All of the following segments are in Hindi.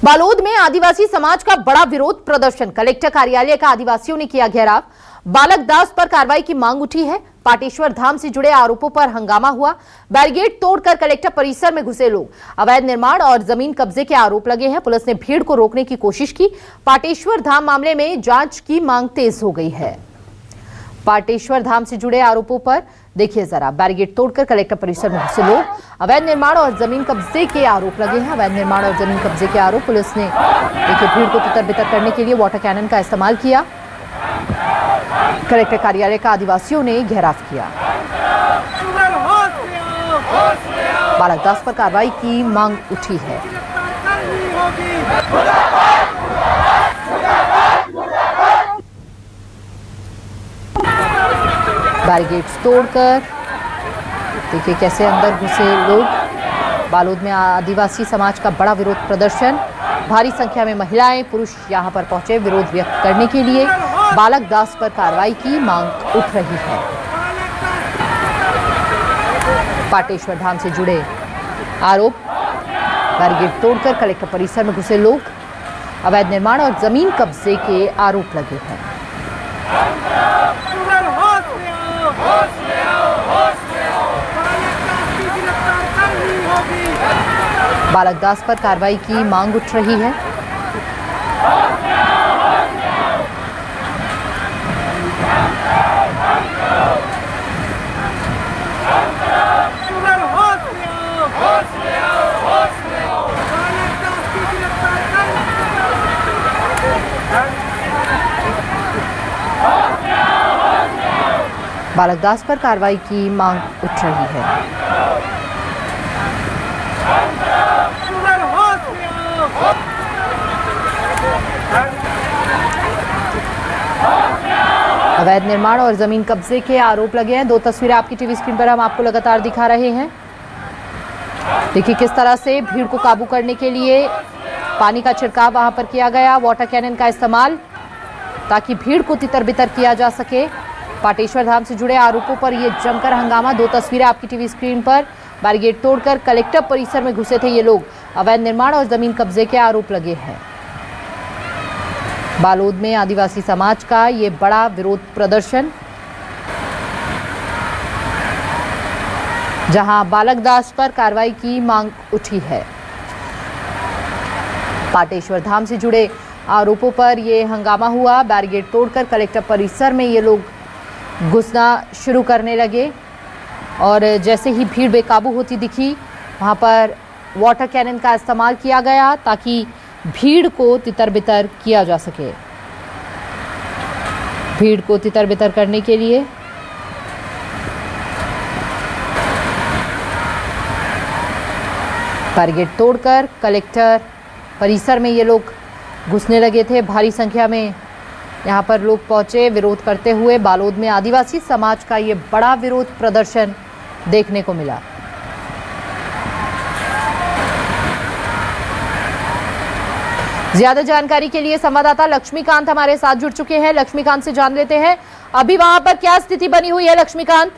बालोद में आदिवासी समाज का बड़ा विरोध प्रदर्शन। कलेक्टर कार्यालय का आदिवासियों ने किया घेराव। बालक दास पर कार्रवाई की मांग उठी है। पाटेश्वर धाम से जुड़े आरोपों पर हंगामा हुआ। बैरिकेड तोड़कर कलेक्टर परिसर में घुसे लोग। अवैध निर्माण और जमीन कब्जे के आरोप लगे हैं। पुलिस ने भीड़ को रोकने की कोशिश की। पाटेश्वर धाम मामले में जांच की मांग तेज हो गई है। पाटेश्वर धाम से जुड़े आरोपों पर देखिए जरा, बैरिकेड तोड़कर कलेक्टर परिसर में घुसे लोग। अवैध निर्माण और जमीन कब्जे के आरोप लगे हैं। अवैध निर्माण और जमीन कब्जे के आरोप। पुलिस ने देखिए भीड़ को तितर-बितर करने के लिए वाटर कैनन का इस्तेमाल किया। कलेक्टर कार्यालय का आदिवासियों ने घेराव किया। बालक दास पर कार्रवाई की मांग उठी है। बैरिकेड्स तोड़कर देखिए कैसे अंदर घुसे लोग। बालोद में आदिवासी समाज का बड़ा विरोध प्रदर्शन। भारी संख्या में महिलाएं पुरुष यहां पर पहुंचे विरोध व्यक्त करने के लिए। बालक दास पर कार्रवाई की मांग उठ रही है। पाटेश्वर धाम से जुड़े आरोप। बैरिकेड तोड़कर कलेक्टर परिसर में घुसे लोग। अवैध निर्माण और जमीन कब्जे के आरोप लगे हैं। बालक दास पर कार्रवाई की मांग उठ रही है। बालक दास पर कार्रवाई की मांग उठ रही है। अवैध निर्माण और जमीन कब्जे के आरोप लगे हैं। दो तस्वीरें आपकी टीवी स्क्रीन पर हम आपको लगातार दिखा रहे हैं। देखिए किस तरह से भीड़ को काबू करने के लिए पानी का छिड़काव वहां पर किया गया। वाटर कैनन का इस्तेमाल ताकि भीड़ को तितर-बितर किया जा सके। पाटेश्वर धाम से जुड़े आरोपों पर यह जमकर हंगामा। दो तस्वीरें आपकी टीवी स्क्रीन पर। बैरिकेड तोड़कर कलेक्टर परिसर में घुसे थे ये लोग। अवैध निर्माण और जमीन कब्जे के आरोप लगे हैं। बालोद में आदिवासी समाज का ये बड़ा विरोध प्रदर्शन, जहां बालक दास पर कार्रवाई की मांग उठी है। पाटेश्वर धाम से जुड़े आरोपों पर यह हंगामा हुआ। बैरिकेड तोड़कर कलेक्टर परिसर में ये लोग घुसना शुरू करने लगे और जैसे ही भीड़ बेकाबू होती दिखी वहां पर वाटर कैनन का इस्तेमाल किया गया ताकि भीड़ को तितर-बितर किया जा सके। भीड़ को तितर-बितर करने के लिए बैरिकेड तोड़कर कलेक्टर परिसर में ये लोग घुसने लगे थे। भारी संख्या में यहाँ पर लोग पहुंचे विरोध करते हुए। बालोद में आदिवासी समाज का ये बड़ा विरोध प्रदर्शन देखने को मिला। ज्यादा जानकारी के लिए संवाददाता लक्ष्मीकांत हमारे साथ जुड़ चुके हैं। लक्ष्मीकांत से जान लेते हैं अभी वहां पर क्या स्थिति बनी हुई है। लक्ष्मीकांत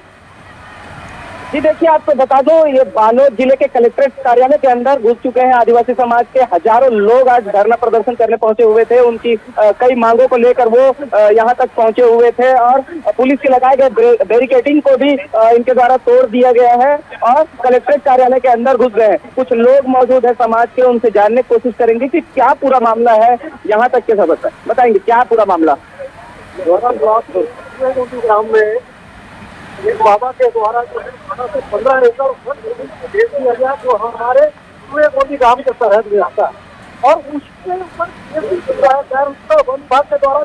जी देखिए, आपको बता दो, ये बालोद जिले के कलेक्ट्रेट कार्यालय के अंदर घुस चुके हैं आदिवासी समाज के हजारों लोग। आज धरना प्रदर्शन करने पहुंचे हुए थे। उनकी कई मांगों को लेकर वो यहां तक पहुंचे हुए थे और पुलिस के लगाए गए बैरिकेडिंग को भी इनके द्वारा तोड़ दिया गया है और कलेक्ट्रेट कार्यालय के अंदर घुस गए हैं। कुछ लोग मौजूद है समाज के, उनसे जानने की कोशिश करेंगे कि क्या पूरा मामला है यहाँ तक के सबक बताएंगे। क्या पूरा मामला? ग्राम में एक बाबा के द्वारा जो है 15 एकड़ दे दिया गया, जो हमारे पूरे मोदी गांव के सरहद में आता है और उसके ऊपर वन विभाग के द्वारा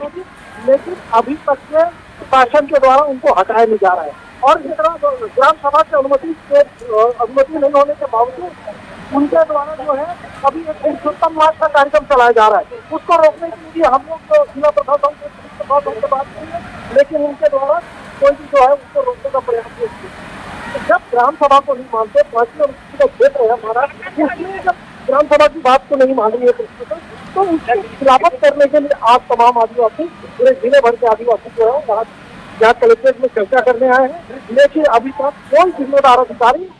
भी, लेकिन अभी तक के शासन के द्वारा उनको हटाया नहीं जा रहा है और इस तरह ग्राम सभा की अनुमति नहीं होने के बावजूद उनके द्वारा जो है अभी एक पुरुषोत्तम मार्च का कार्यक्रम चलाया जा रहा है। उसको रोकने के लिए हम लोग तो जिला प्रशासन से बात की है, लेकिन उनके द्वारा कोई भी जो है उसको रोकने का प्रयास नहीं किया। जब ग्राम सभा को नहीं मानते, पार्टी और का क्षेत्र है हमारा, इसलिए जब ग्राम सभा की बात को नहीं मान रही है तो उसकी खिलाफत करने के लिए आज तमाम आदिवासी पूरे जिले भर के आदिवासी जो है यहाँ कलेक्ट्रेट में चर्चा करने आए हैं। लेकिन अभी तक कोई जिम्मेदार अधिकारी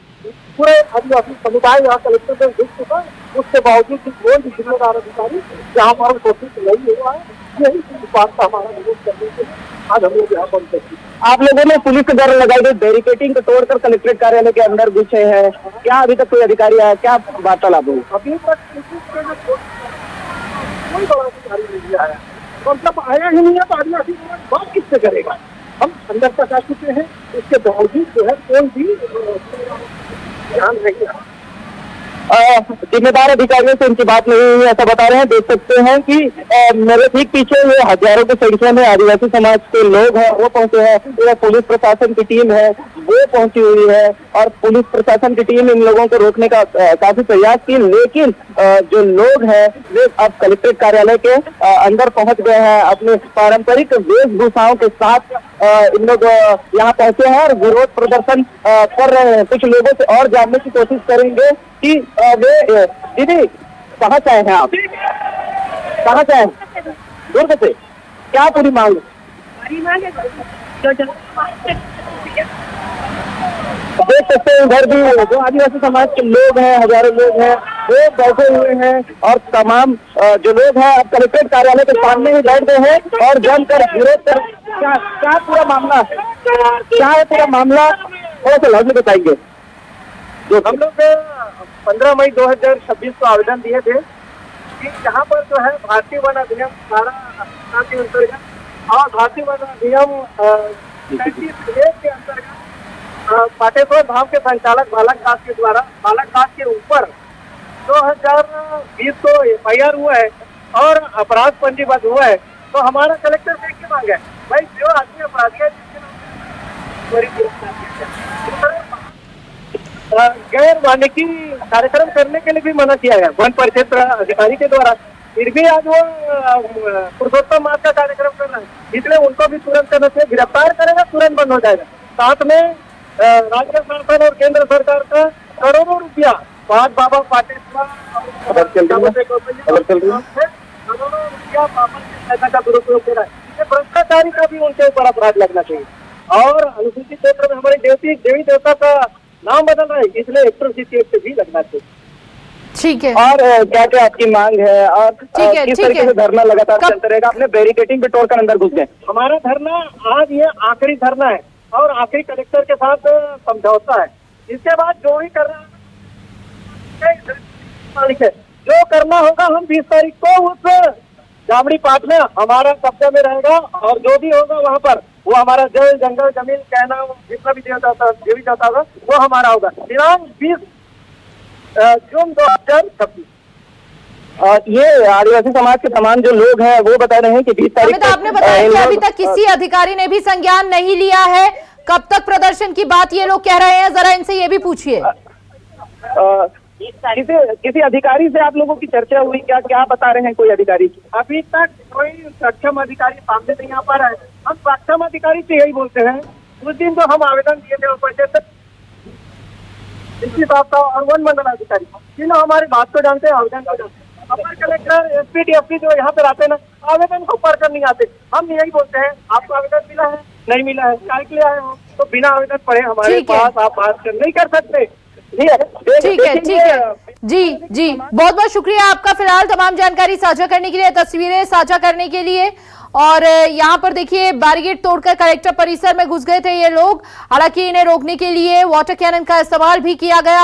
पूरे आदिवासी समुदाय यहाँ कलेक्ट्रेट में घुस चुका है उसके बावजूद भी कोई भी जिम्मेदार अधिकारी जहाँ पर कोशिश नहीं हुआ है, यही बात का हमारा विरोध करने के लिए आज हम लोग यहाँ पर उपस्थित हैं। आप लोगों ने पुलिस के द्वारा लगाई गई बैरिकेटिंग को तोड़कर कलेक्ट्रेट कार्यालय के अंदर घुसे हैं, क्या अभी तक कोई अधिकारी आया, क्या वार्तालाप हुई? अभी तक किसी के लिए कोई बड़ा अधिकारी नहीं आया, और जब आया ही नहीं है तो आदिवासी समाज बात किससे करेगा? हम अंदर तक आ चुके हैं, इसके बावजूद जो है कोई भी ध्यान नहीं है। जिम्मेदार अधिकारियों से उनकी बात नहीं हुई ऐसा बता रहे हैं। देख सकते हैं कि मेरे ठीक पीछे ये हजारों की संख्या में आदिवासी समाज के लोग हैं, वो पहुंचे हैं। ये पुलिस प्रशासन की टीम है, वो पहुंची हुई है, और पुलिस प्रशासन की टीम इन लोगों को रोकने का काफी प्रयास की, लेकिन जो लोग हैं वे अब कलेक्ट्रेट कार्यालय के अंदर पहुंच गए हैं। अपने पारंपरिक वेशभूषाओं के साथ इन लोग यहाँ पहुंचे हैं और विरोध प्रदर्शन कर रहे हैं। कुछ लोगों से और जानने की कोशिश करेंगे कि वे दीदी कहाँ से आए हैं, आप कहाँ से आए हैं? दुर्ग से। क्या पूरी मांग? देख सकते हैं इधर भी जो आदिवासी समाज के लोग हैं, हजारों लोग हैं, वो बैठे हुए हैं, और तमाम जो लोग हैं अब कलेक्ट्रेट कार्यालय के सामने ही बैठ गए हैं और जमकर विरोध कर। क्या पूरा मामला है, क्या है पूरा मामला, थोड़ा सा लाभ में बताएंगे? जो हम लोग 15 मई 2026 को आवेदन दिए थे कि यहाँ पर जो है भारतीय वन अधिनियम 18 के अंतर्गत और भारतीय वन अधिनियम 33A के अंतर्गत पाटेश्वर धाम के संचालक बालक दास के द्वारा बालक दास के ऊपर 2020 को FIR हुआ है और अपराध पंजीबद्ध हुआ है। तो हमारा कलेक्टर से क्या मांग है भाई, जो आदमी अपराधी है गैर वानिकी कार्यक्रम करने के लिए भी मना किया गया वन परिक्षेत्र अधिकारी के द्वारा, फिर भी आज वो पुरुषोत्तम मास का कार्यक्रम कर रहे हैं, इसलिए उनको भी तुरंत करना चाहिए। गिरफ्तार करेगा तुरंत बंद हो जाएगा। साथ में राज्य शासन और केंद्र सरकार का करोड़ों रुपया बात बाबा पाटेश्वर करोड़ों रुपया पैसा का दुरुपयोग कर रहा है। भ्रष्टाचारी का भी उनके ऊपर अपराध लगना चाहिए, और अनुसूचित क्षेत्र में हमारे देवी देवता का नाम बदल रहा है, इसलिए एट्रोसिटी एक्ट भी लगना चाहिए। ठीक है। और क्या क्या आपकी मांग है, और किस तरीके से धरना लगातार चलता रहेगा? आपने बैरिकेटिंग भी तोड़कर अंदर घुस गए। हमारा धरना आज ये आखिरी धरना है और आखिरी कलेक्टर के साथ समझौता है। इसके बाद जो भी करना है, जो करना होगा, हम 20 तारीख को उस जामड़ी पाठ में हमारा कब्जा में रहेगा, और जो भी होगा वहाँ पर वो हमारा जल जंगल जमीन कहना जितना भी देवी जाता होगा वो हमारा होगा। दिनांक 20 जून 2026। ये आदिवासी समाज के तमाम जो लोग हैं वो बता रहे हैं कि 20 तारीख को आपने बताया कि अभी तक किसी अधिकारी ने भी संज्ञान नहीं लिया है। कब तक प्रदर्शन की बात ये लोग कह रहे हैं, जरा इनसे ये भी पूछिए। किसी अधिकारी से आप लोगों की चर्चा हुई क्या? क्या बता रहे हैं कोई अधिकारी? अभी तक कोई सक्षम अधिकारी सामने नहीं आ पा रहा है। हम सक्षम अधिकारी से यही बोलते हैं, उस दिन जो हम आवेदन दिए थे और वन मंडल अधिकारी तीनों हमारी बात को जानते हैं, आवेदन को जानते हैं। अपर कलेक्टर SP DFP जो यहाँ पर आते हैं ना, आवेदन को पढ़कर नहीं आते। हम यही बोलते हैं, आपको आवेदन मिला है नहीं मिला है, क्या के लिए आए हो, तो बिना आवेदन पढ़े हमारे पास आप बात नहीं कर सकते। ठीक है जी बहुत बहुत शुक्रिया आपका फिलहाल तमाम जानकारी साझा करने के लिए, तस्वीरें साझा करने के लिए। और यहाँ पर देखिए बैरिकेड तोड़कर कलेक्टर परिसर में घुस गए थे ये लोग, हालांकि इन्हें रोकने के लिए वाटर कैनन का इस्तेमाल भी किया गया।